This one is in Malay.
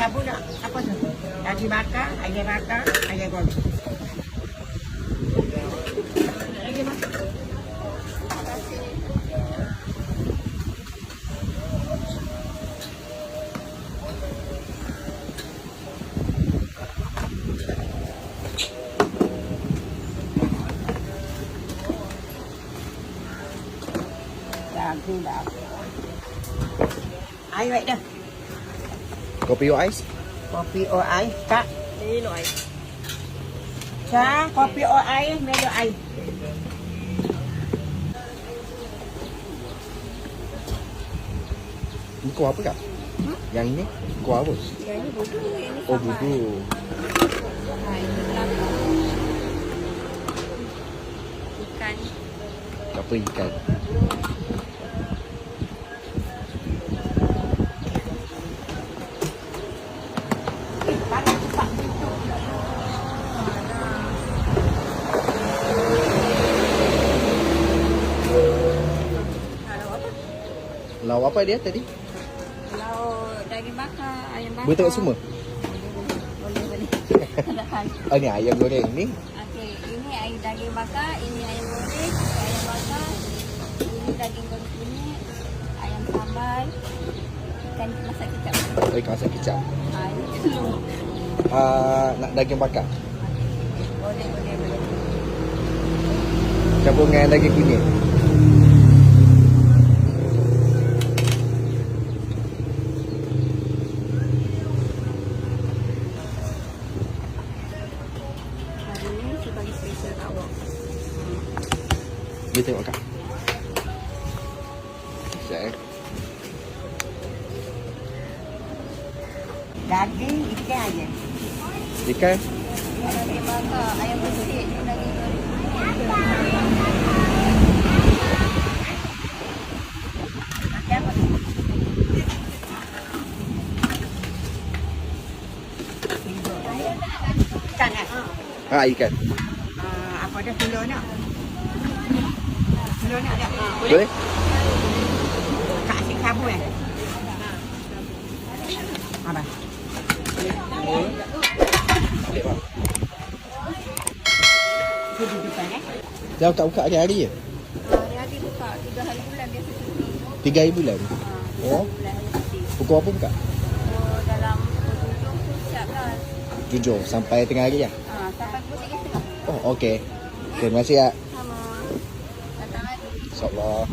Sabu nak apa tu? Daging bakar, ayam goreng. Lagi mas. Daging dah. Air baik dah. Kopi or ice? Kopi or air, Kak? Ini no ice. Cha, kopi or air, melo air. Ini kuah apa kak? Yang ini kuah apa? Yang ini budu, yang ini Oh sambal. budu. Ha, ini kelapa. Ikan. Apa ikan? Panas cepat. Kalau apa? Lauk apa dia tadi? Kalau daging bakar, ayam bakar. Boleh tengok semua? Boleh. Ada hal. Oh ni ayam goreng ni. Okey, ini air daging bakar, ini ayam goreng, ayam bakar, ini daging goreng kunyit, ayam sambal, ikan masak kicap. Oh, ikan masak kicap. Ha, ini telur. Nak daging bakar. Boleh. Campur dengan daging kunyit. Hari ini sebagai special awak. Dia tengok kak. Sekejap Daging, ikan ayam. Ikan? Daging bakar, ayam bersih, ini daging goreng. Makan apa tu? Ikan kan? Ikan. Apa dah telur nak? Telur nak tak? Boleh? Kak asyik sabu eh? Apa? Boleh bang. Tu di depan eh? Dia buka hari-hari je? Hari-hari buka 3 hari bulan biasa cuti. 3 hari bulan? Oh. Bulan hari cuti. Pukul apa buka? Oh, dalam pukul 7 tu siap lah. 7 sampai tengah hari lah? Sampai pukul 3.30. Oh okey. Terima kasih kak. Sama. Datang lagi. InsyaAllah.